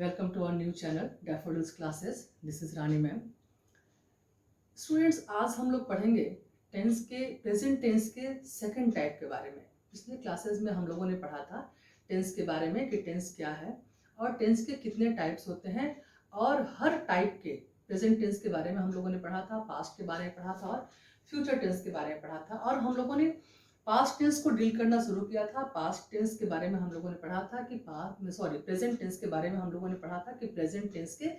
Welcome to our new channel Daffodils Classes. This is Rani ma'am. Students, आज हम लोग पढ़ेंगे टेंस के प्रेजेंट टेंस के सेकंड टाइप के बारे में. पिछले क्लासेस में हम लोगों ने पढ़ा था टेंस के बारे में कि टेंस क्या है और टेंस के कितने टाइप्स होते हैं, और हर टाइप के प्रेजेंट टेंस के बारे में हम लोगों ने पढ़ा था, पास्ट के बारे में पढ़ा था और फ्यूचर टेंस के बारे में पढ़ा था. और हम लोगों ने पास्ट टेंस को डील करना शुरू किया था. पास्ट टेंस के बारे में हम लोगों ने पढ़ा था कि प्रेजेंट टेंस के बारे में हम लोगों ने पढ़ा था कि प्रेजेंट टेंस के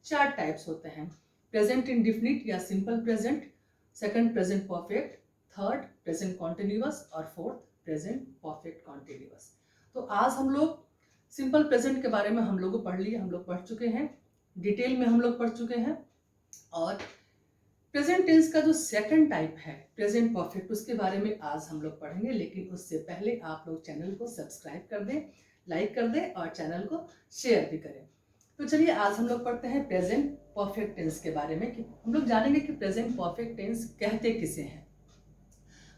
4 टाइप्स होते हैं. प्रेजेंट इंडेफिनिट या simple present, second present perfect, third present continuous और फोर्थ प्रेजेंट परफेक्ट कॉन्टिन्यूअस. तो आज हम लोग सिंपल प्रेजेंट के बारे में हम लोग पढ़ लिए, हम लोग पढ़ चुके हैं, डिटेल में हम लोग पढ़ चुके हैं. और प्रेजेंट टेंस का जो सेकंड टाइप है प्रेजेंट परफेक्ट, उसके बारे में आज हम लोग पढ़ेंगे. लेकिन उससे पहले आप लोग चैनल को सब्सक्राइब कर दें, लाइक कर दें और चैनल को शेयर भी करें. तो चलिए आज हम लोग पढ़ते हैं प्रेजेंट परफेक्ट टेंस के बारे में कि हम लोग जानेंगे कि प्रेजेंट परफेक्ट टेंस कहते किसे हैं.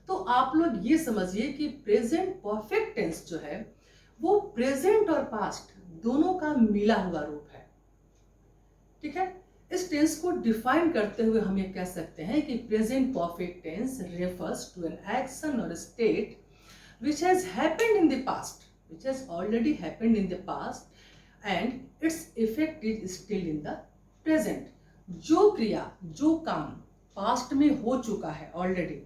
तो आप लोग ये समझिए कि प्रेजेंट परफेक्ट टेंस जो है वो प्रेजेंट और पास्ट दोनों का मिला हुआ रूप है. ठीक है. इस टेंस को डिफाइन करते हुए हम ये कह सकते हैं कि present perfect tense refers to an action और state which has happened in the past, which has already happened in the past and its effect is still in the present. जो क्रिया, जो काम पास्ट में हो चुका है, ऑलरेडी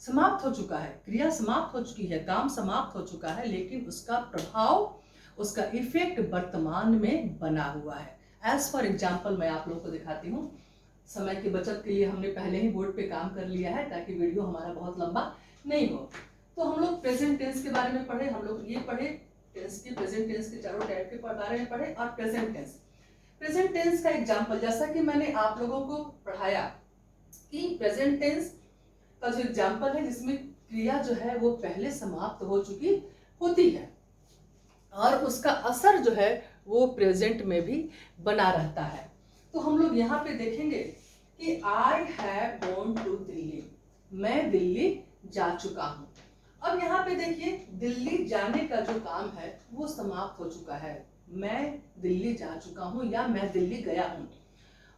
समाप्त हो चुका है, क्रिया समाप्त हो चुकी है, काम समाप्त हो चुका है, लेकिन उसका प्रभाव, उसका इफेक्ट वर्तमान में बना हुआ है. एज फॉर एग्जाम्पल मैं आप लोगों को दिखाती हूँ. समय की बचत के लिए हमने पहले ही बोर्ड पे काम कर लिया है ताकि वीडियो हमारा बहुत लंबा नहीं हो. तो हम लोग प्रेजेंट टेंस के बारे में पढ़े, हम लोग ये पढ़े टेंस की, प्रेजेंट टेंस के चारों टाइप के बारे में पढ़े. और प्रेजेंट टेंस का एग्जांपल, जैसा कि मैंने आप लोगों को पढ़ाया कि प्रेजेंट टेंस का जो एग्जांपल है जिसमें क्रिया जो है वो पहले समाप्त हो चुकी होती है और उसका असर जो है वो प्रेजेंट में भी बना रहता है. तो हम लोग यहाँ पे देखेंगे कि I have gone to Delhi, मैं दिल्ली जा चुका हूँ. अब यहाँ पे देखिए, दिल्ली जाने का जो काम है वो समाप्त हो चुका है. मैं दिल्ली जा चुका हूँ या मैं दिल्ली गया हूँ,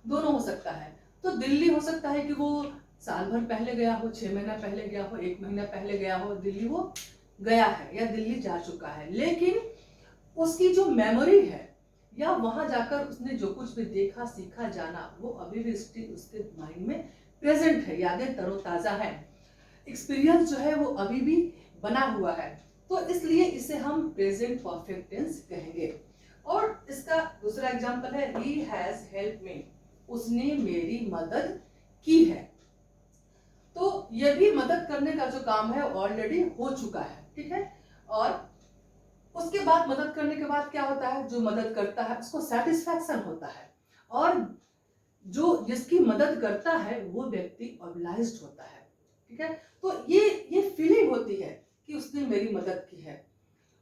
दोनों हो सकता है. तो दिल्ली हो सकता है कि वो साल भर पहले गया हो, 6 महीना पहले गया हो, 1 महीना पहले गया हो, दिल्ली वो गया है या दिल्ली जा चुका है. लेकिन उसकी जो मेमोरी है या वहां जाकर उसने जो कुछ भी देखा, सीखा, जाना, वो अभी भी स्टिल उसके माइंड में प्रेजेंट है, यादें तरोताजा है, एक्सपीरियंस जो है वो अभी भी बना हुआ है. तो इसलिए इसे हम प्रेजेंट परफेक्ट टेंस कहेंगे. और इसका दूसरा एग्जांपल है ही हैज हेल्प मी, उसने मेरी मदद की है. तो ये भी मदद करने का जो काम है ऑलरेडी हो चुका है. ठीक है. और उसके बाद मदद करने के बाद क्या होता है, जो मदद करता है उसको सेटिस्फैक्शन होता है और जो जिसकी मदद करता है वो व्यक्ति ऑब्लाइज्ड होता है. ठीक है. तो ये फीलिंग होती है कि उसने मेरी मदद की है,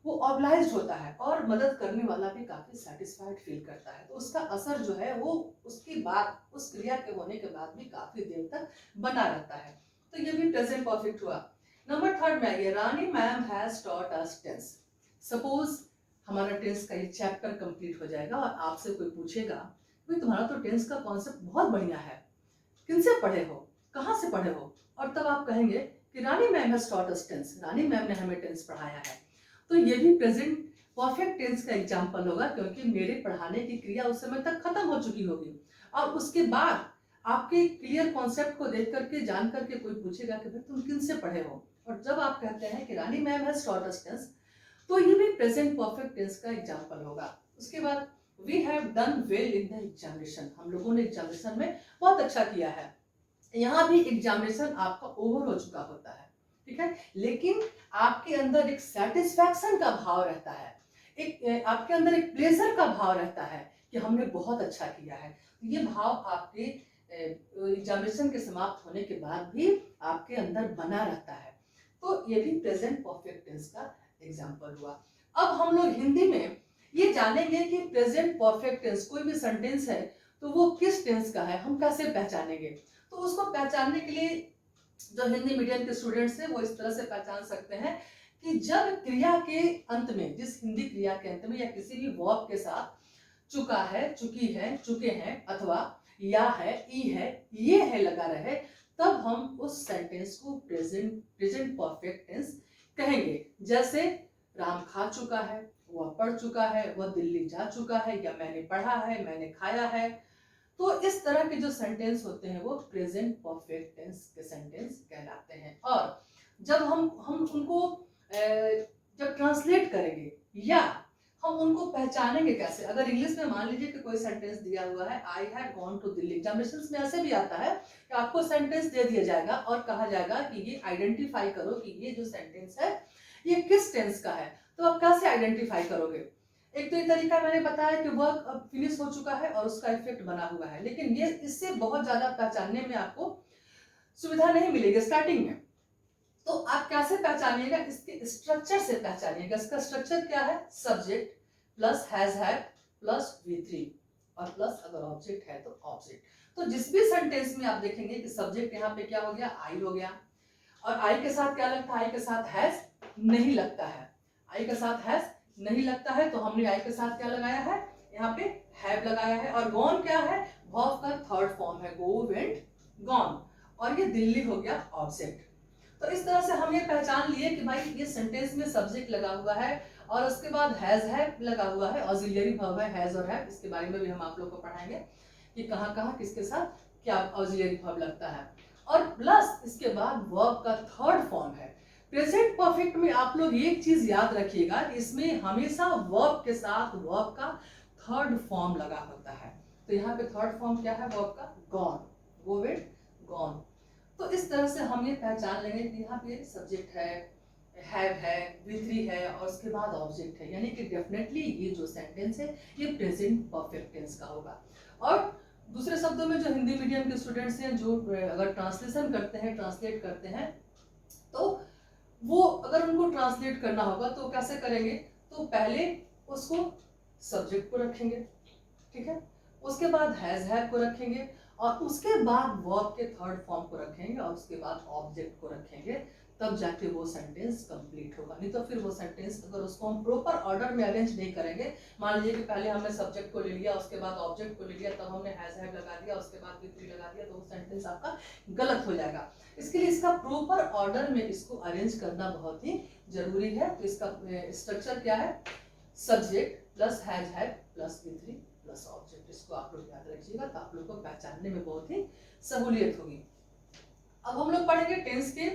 वो ऑब्लाइज्ड होता है और मदद करने वाला भी काफी सेटिस्फाइड फील करता है. तो उसका असर जो है वो उसकी बात, उस क्रिया के होने के बाद भी काफी देर तक बना रहता है. तो ये भी प्रेजेंट परफेक्ट हुआ. नंबर थर्ड में आइए, Rani ma'am has taught us tense. Suppose हमारा टेंस का ये चैप्टर कंप्लीट हो जाएगा और आपसे कोई पूछेगा भाई तुम्हारा तो टेंस का कॉन्सेप्ट बहुत बढ़िया है, किनसे पढ़े हो, कहाँ से पढ़े हो, और तब आप कहेंगे कि Rani ma'am has taught us tense, Rani ma'am ने हमें टेंस पढ़ाया है. तो ये भी प्रेजेंट परफेक्ट टेंस का एग्जांपल होगा क्योंकि मेरे पढ़ाने की क्रिया उस समय तक खत्म हो चुकी होगी और उसके बाद आपके क्लियर कॉन्सेप्ट को देख करके, जान करके कोई पूछेगा कि भाई तुम किनसे पढ़े हो, और जब आप कहते हैं कि Rani ma'am has taught us tense, तो ये भी प्रेजेंट परफेक्ट टेंस का एग्जांपल होगा. उसके बाद we have done well in the examination, हम लोगों ने एग्जामिनेशन में बहुत अच्छा किया है. यहाँ भी एग्जामिनेशन आपका ओवर हो चुका होता है. ठीक है. लेकिन आपके अंदर एक सेटिस्फैक्शन का भाव रहता है, एक आपके अंदर एक प्लेजर का भाव रहता है कि हमने बहुत अच्छा किया है. ये भाव आपके एग्जामिनेशन के समाप्त होने के बाद भी आपके अंदर बना रहता है. तो ये भी प्रेजेंट परफेक्ट टेंस का एग्जाम्पल हुआ. अब हम लोग हिंदी में ये जानेंगे कि प्रेजेंट परफेक्ट टेंस, कोई भी सेंटेंस है तो वो किस टेंस का है, हम कैसे पहचानेंगे. तो उसको पहचानने के लिए जो हिंदी मीडियम के स्टूडेंट्स हैं वो इस तरह से पहचान सकते हैं कि जब क्रिया के अंत में, जिस हिंदी क्रिया के अंत में या किसी भी वर्ब के साथ चुका है, चुकी है, चुके हैं, अथवा या है, ई है, ये है लगा रहे, तब हम उस सेंटेंस को प्रेजेंट परफेक्ट टेंस कहेंगे। जैसे राम खा चुका है, वह पढ़ चुका है, वह दिल्ली जा चुका है, या मैंने पढ़ा है, मैंने खाया है। तो इस तरह के जो सेंटेंस होते हैं वो प्रेजेंट परफेक्ट टेंस के सेंटेंस कहलाते हैं। और जब हम उनको जब ट्रांसलेट करेंगे या हम उनको पहचानेंगे कैसे, अगर इंग्लिश में मान लीजिए कि कोई सेंटेंस दिया हुआ है, I had gone to Delhi, examination में ऐसे भी आता है कि आपको सेंटेंस दे दिया जाएगा और कहा जाएगा कि ये आइडेंटिफाई करो कि ये जो सेंटेंस है ये किस टेंस का है। तो आप कैसे आइडेंटिफाई करोगे? एक तो ये तरीका मैंने बताया कि वर्क अब फिनिश हो चुका है और उसका इफेक्ट बना हुआ है, लेकिन ये इससे बहुत ज्यादा पहचानने में आपको सुविधा नहीं मिलेगी स्टार्टिंग में। तो आप कैसे पहचानिएगा? इसके स्ट्रक्चर से पहचानिएगा। इसका स्ट्रक्चर क्या है? Subject plus has had plus V3 और प्लस अगर ऑब्जेक्ट है तो ऑब्जेक्ट। तो जिस भी सेंटेंस में आप देखेंगे कि सब्जेक्ट यहाँ पे क्या हो गया? आई हो गया, और आई के साथ क्या लगता है? आई के साथ हैज नहीं लगता है, आई के साथ हैज नहीं लगता है, तो हमने आई के साथ क्या लगाया है? यहाँ पे हैव लगाया है। और गॉन क्या है? वर्ब का थर्ड फॉर्म है, गो वेंट गॉन, और ये दिल्ली हो गया ऑब्जेक्ट। तो इस तरह से हम ये पहचान लिए कि भाई ये सेंटेंस में सब्जेक्ट लगा हुआ है और उसके बाद हैज है लगा हुआ है, ऑक्सिलरी वर्ब है हैज और हैव। इसके बारे में भी हम आप लोग को पढ़ाएंगे कि कहाँ कहाँ किसके साथ क्या ऑक्सिलरी वर्ब लगता है। और प्लस इसके बाद वर्ब का थर्ड फॉर्म है। प्रेजेंट परफेक्ट में आप लोग एक चीज याद रखिएगा, इसमें हमेशा वर्ब के साथ वर्ब का थर्ड फॉर्म लगा होता है। तो यहाँ पे थर्ड फॉर्म क्या है वर्ब का? Gone, go went gone. तो इस तरह से हम ये पहचान लेंगे कि यहाँ पे सब्जेक्ट है, हैव है, V3 है और उसके बाद ऑब्जेक्ट है, यानी कि डेफिनेटली ये जो सेंटेंस है ये प्रेजेंट परफेक्ट टेंस का होगा। और दूसरे शब्दों में जो हिंदी मीडियम के स्टूडेंट्स हैं जो अगर ट्रांसलेशन करते हैं, ट्रांसलेट करते हैं, तो वो अगर उनको ट्रांसलेट करना होगा तो कैसे करेंगे? तो पहले उसको सब्जेक्ट को रखेंगे, ठीक है, उसके बाद हैज हैव को रखेंगे और उसके बाद वर्ब के थर्ड फॉर्म को रखेंगे और उसके बाद ऑब्जेक्ट को रखेंगे, तब जाके वो सेंटेंस कंप्लीट होगा। नहीं तो फिर वो सेंटेंस अगर उसको हम प्रॉपर ऑर्डर में अरेंज नहीं करेंगे, मान लीजिए कि पहले हमने सब्जेक्ट को ले लिया, उसके बाद ऑब्जेक्ट को ले लिया, तब हमने हैज हैव लगा दिया, उसके बाद V3 लगा दिया, तो वो सेंटेंस आपका गलत हो जाएगा। इसके लिए इसका प्रॉपर ऑर्डर में इसको अरेंज करना बहुत ही जरूरी है। तो इसका स्ट्रक्चर क्या है? Subject plus has have plus V3 plus object. इसको आप लोग याद रखिएगा, तो आप लोग को पहचानने में बहुत ही सहूलियत होगी। अब हम लोग पढ़ेंगे टेंस के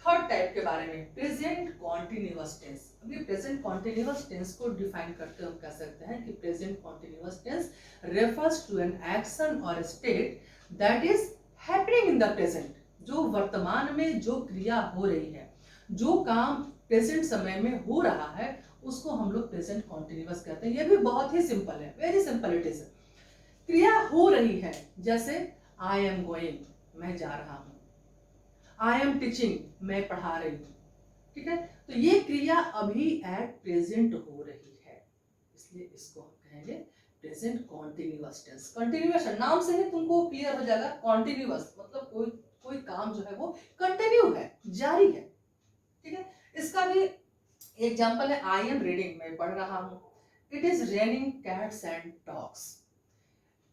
थर्ड टाइप के बारे में, प्रेजेंट कॉन्टिन्यूअस टेंस। अभी प्रेजेंट कॉन्टिन्यूअस टेंस को डिफाइन करते हुए हम कह सकते हैं कि present continuous tense refers to an action और state that is happening in the present. जो वर्तमान में जो क्रिया हो रही है, जो काम प्रेजेंट समय में हो रहा है, उसको हम लोग प्रेजेंट कॉन्टिन्यूअस कहते हैं। ये भी बहुत ही सिंपल है, वेरी सिंपल इट इज। क्रिया हो रही है, जैसे आई एम गोइंग, मैं जा रहा हूं, आई एम टीचिंग, मैं पढ़ा रही हूँ, ठीक है। तो ये क्रिया अभी एट प्रेजेंट हो रही है, इसलिए इसको हम कहेंगे प्रेजेंट कॉन्टिन्यूअस टेंस। कंटिन्यूअस नाम से ही तुमको क्लियर हो जाएगा, कॉन्टिन्यूअस मतलब कोई कोई काम जो है वो कंटिन्यू है, जारी है, ठीक है। इसका भी एग्जाम्पल है, आई एम रीडिंग, मैं पढ़ रहा हूँ। It is raining cats and dogs.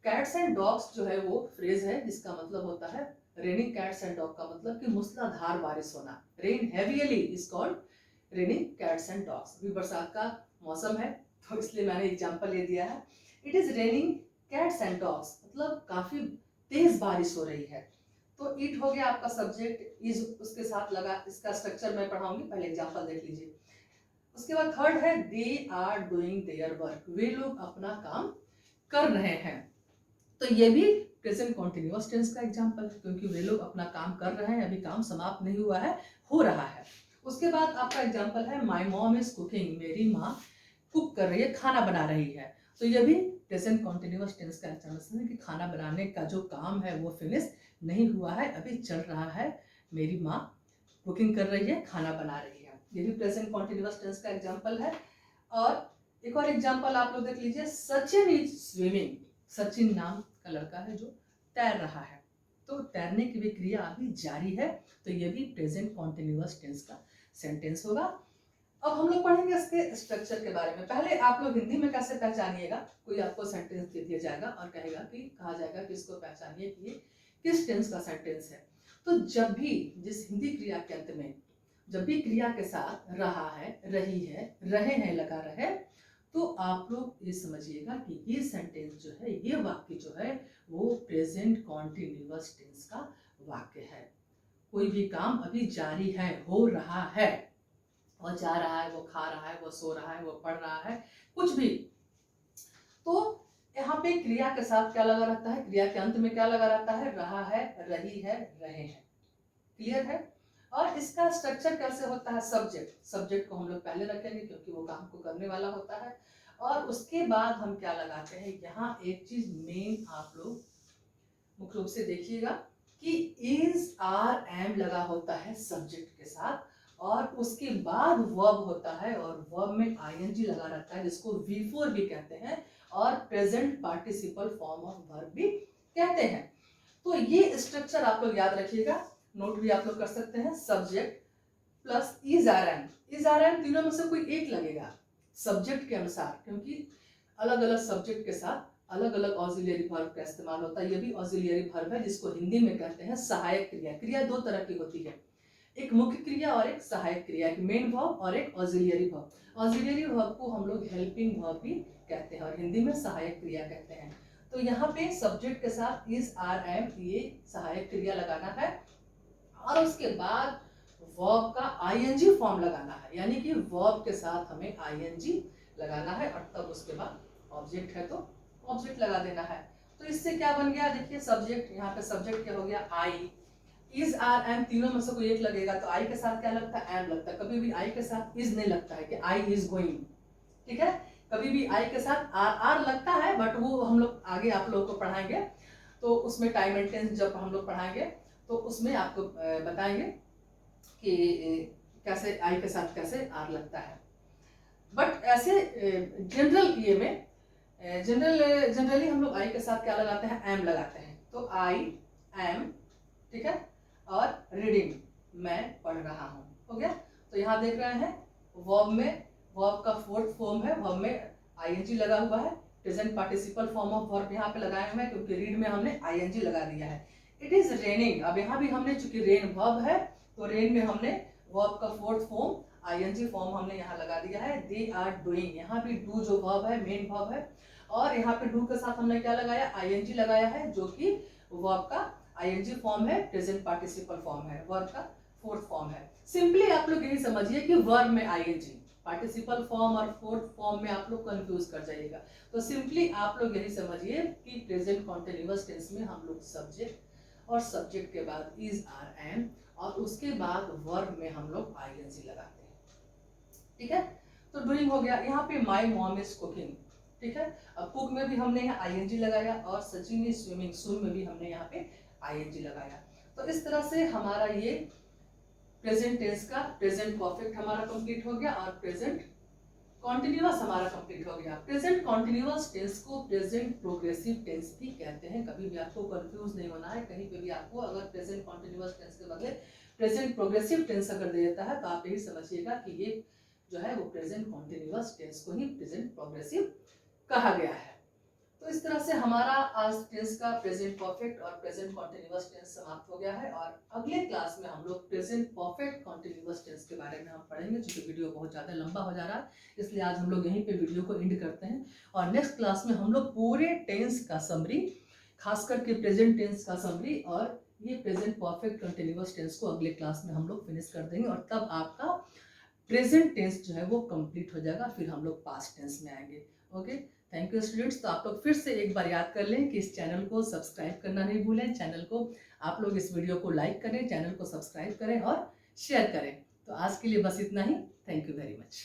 Cats and dogs जो है वो फ्रेज है जिसका मतलब होता है, रेनिंग कैट्स एंड डॉग का मतलब कि मूसलाधार बारिश होना। Rain heavily is called raining cats and dogs. अभी बरसात का मौसम है तो इसलिए मैंने एग्जांपल ले दिया है। It is raining cats and dogs मतलब काफी तेज बारिश हो रही है। तो इट हो गया आपका सब्जेक्ट, इज उसके साथ लगा। इसका स्ट्रक्चर मैं पढ़ाऊंगी, पहले एग्जांपल देख लीजिए। उसके बाद थर्ड है, they are doing their work, वे लोग अपना काम कर रहे हैं। तो ये भी प्रेजेंट कॉन्टिन्यूअस टेंस का एग्जांपल है, क्योंकि वे लोग अपना काम कर रहे हैं, अभी काम समाप्त नहीं हुआ है, हो रहा है। उसके बाद आपका एग्जांपल है, माय मॉम इज कुकिंग, मेरी माँ कुक कर रही है, खाना बना रही है। तो ये भी प्रेजेंट कॉन्टिन्यूअस टेंस का एग्जांपल है कि खाना बनाने का जो काम है वो फिनिश नहीं हुआ है, अभी चल रहा है, मेरी माँ कुकिंग कर रही है, खाना बना रही है। ये भी प्रेजेंट कॉन्टिन्यूअस टेंस का एग्जांपल है। और एक और एग्जांपल आप लोग देख लीजिए, सचिन इज स्विमिंग, सचिन नाम का लड़का है जो तैर रहा है, तो तैरने की भी क्रिया अभी जारी है, तो ये भी प्रेजेंट कॉन्टिन्यूअस टेंस का सेंटेंस होगा। अब हम लोग पढ़ेंगे इसके स्ट्रक्चर के बारे में। पहले आप लोग हिंदी में कैसे पहचानिएगा, कोई आपको सेंटेंस दे दिया जाएगा और कहा जाएगा कि इसको पहचानिए कि ये किस टेंस का सेंटेंस है। तो जब भी जिस हिंदी क्रिया के अंत में जब भी क्रिया के साथ रहा है, रही है, रहे हैं लगा रहे, तो आप लोग ये समझिएगा कि ये सेंटेंस जो है, ये वाक्य जो है वो प्रेजेंट कॉन्टिन्यूअस टेंस का वाक्य है। कोई भी काम अभी जारी है, हो रहा है, वो जा रहा है, वो खा रहा है, वो सो रहा है, वो पढ़ रहा है, कुछ भी, तो यहाँ पे क्रिया के साथ क्या लगा रहता है, क्रिया के अंत में क्या लगा रहता है, रहा है, रही है, रहे हैं। क्लियर है। और इसका स्ट्रक्चर कैसे होता है, सब्जेक्ट को हम लोग पहले रखेंगे क्योंकि वो काम को करने वाला होता है। और उसके बाद हम क्या लगाते हैं, यहाँ एक चीज मेन आप लोग मुख्य रूप से देखिएगा कि इज, आर, एम लगा होता है सब्जेक्ट के साथ, और उसके बाद वर्ब होता है और वर्ब में आईएनजी लगा रहता है, जिसको V4 भी कहते हैं और present participle form of verb भी कहते हैं। तो ये स्ट्रक्चर आप लोग याद रखिएगा, नोट भी आप लोग कर सकते हैं। Subject plus is, are, am, तीनों में से कोई एक लगेगा सब्जेक्ट के अनुसार, क्योंकि अलग अलग सब्जेक्ट के साथ अलग अलग ऑक्सिलियरी वर्ब का इस्तेमाल होता है। ये भी ऑक्सिलियरी वर्ब है, जिसको हिंदी में कहते हैं सहायक क्रिया। क्रिया दो तरह की होती है, एक मुख्य क्रिया और एक सहायक क्रिया, एक मेन वर्ब और एक ऑक्सिलियरी वर्ब। ऑक्सिलियरी वर्ब को हम लोग हेल्पिंग वर्ब भी कहते हैं और हिंदी में सहायक क्रिया कहते हैं। तो यहाँ पे सब्जेक्ट के साथ इज, आर, एम, ये सहायक क्रिया लगाना है और उसके बाद वर्ब का आईएनजी फॉर्म लगाना है, यानी कि वर्ब के साथ हमें आईएनजी लगाना है और तब उसके बाद ऑब्जेक्ट है तो ऑब्जेक्ट लगा देना है। तो इससे क्या बन गया, देखिए सब्जेक्ट, यहाँ पे सब्जेक्ट क्या हो गया, आई, इज, आर, एम, तीनों में से कोई एक लगेगा। तो आई के साथ क्या लगता है, एम लगता है। कभी भी आई के साथ इज नहीं लगता है कि आई इज गोइंग, ठीक है। कभी भी आई के साथ आर लगता है, बट वो हम लोग आगे आप लोगों को पढ़ाएंगे, तो उसमें टाइम एंड टेंस जब हम लोग पढ़ाएंगे तो उसमें आपको बताएंगे कि कैसे आई के साथ कैसे आर लगता है। बट ऐसे जनरल ये में जनरली हम लोग आई के साथ क्या लगाते हैं, एम लगाते हैं। तो आई एम, ठीक है, और रीडिंग, मैं पढ़ रहा हूँ, हो गया। तो यहाँ देख रहे हैं वर्ब में, वर्ब का फोर्थ फॉर्म है, वर्ब में आईएनजी लगा हुआ है, present participle form of verb यहाँ पे लगाए हुए हैं क्योंकि रीड में हमने आईएनजी लगा दिया है। इट इज रेनिंग, अब यहाँ भी हमने चूंकि रेन वर्ब है तो रेन में हमने वर्ब का फोर्थ फॉर्म आईएनजी फॉर्म हमने यहाँ लगा दिया है। दे आर डूइंग, यहाँ भी डू जो वर्ब है मेन वर्ब है, और यहाँ पे डू के साथ हमने क्या लगाया, आईएनजी लगाया है, जो कि वर्ब का आईएनजी फॉर्म है, प्रेजेंट पार्टिसिपल फॉर्म है, वर्ब का फोर्थ फॉर्म है। सिंपली आप लोग यही समझिए कि वर्ब में आईएनजी, पार्टिसिपल फॉर्म और फोर्थ फॉर्म में आप लोग कंफ्यूज कर जाइएगा। तो सिंपली आप लोग यही समझिए कि प्रेजेंट कॉन्टिन्यूअस टेंस में हम लोग सब्जेक्ट और सब्जेक्ट के बाद इज, आर, एम और उसके बाद वर्ब में हम लोग आईएनजी लगाते हैं, ठीक है। तो डूइंग हो गया। यहाँ पे माय मॉम इज कुकिंग, ठीक है। अब कुक में भी हमने यहाँ आईएनजी लगाया और सचिन इज स्विमिंग, स्विम में भी हमने यहाँ पे आईएनजी लगाया। तो इस तरह से हमारा ये प्रेजेंट टेंस का प्रेजेंट परफेक्ट हमारा कंप्लीट हो गया और प्रेजेंट कॉन्टिन्यूअस हमारा कंप्लीट हो गया। प्रेजेंट कॉन्टिन्यूअस टेंस को प्रेजेंट प्रोग्रेसिव टेंस भी कहते हैं। कभी भी आपको कंफ्यूज नहीं होना है, कहीं पे भी आपको अगर प्रेजेंट कॉन्टिन्यूअस टेंस के बदले प्रेजेंट प्रोग्रेसिव टेंस अगर दे देता है तो आप यही समझिएगा कि ये जो है वो प्रेजेंट कॉन्टिन्यूअस टेंस को ही प्रेजेंट प्रोग्रेसिव कहा गया है। तो इस तरह से हमारा आज टेंस का प्रेजेंट परफेक्ट और प्रेजेंट कॉन्टिन्यूअस टेंस समाप्त हो गया है और अगले क्लास में हम लोग प्रेजेंट परफेक्ट कॉन्टिन्यूअस टेंस के बारे में हम पढ़ेंगे। चूंकि वीडियो बहुत ज़्यादा लंबा हो जा रहा है इसलिए आज हम लोग यहीं पे वीडियो को एंड करते हैं और नेक्स्ट क्लास में हम लोग पूरे टेंस का समरी, खास करके प्रेजेंट टेंस का समरी और ये प्रेजेंट परफेक्ट कंटिन्यूअस टेंस को अगले क्लास में हम लोग फिनिश कर देंगे और तब आपका प्रेजेंट टेंस जो है वो कंप्लीट हो जाएगा। फिर हम लोग पास्ट टेंस में आएंगे। Okay, thank you students. तो आप लोग फिर से एक बार याद कर लें कि इस चैनल को सब्सक्राइब करना नहीं भूलें। चैनल को आप लोग इस वीडियो को लाइक करें, चैनल को सब्सक्राइब करें और शेयर करें। तो आज के लिए बस इतना ही। Thank you very much.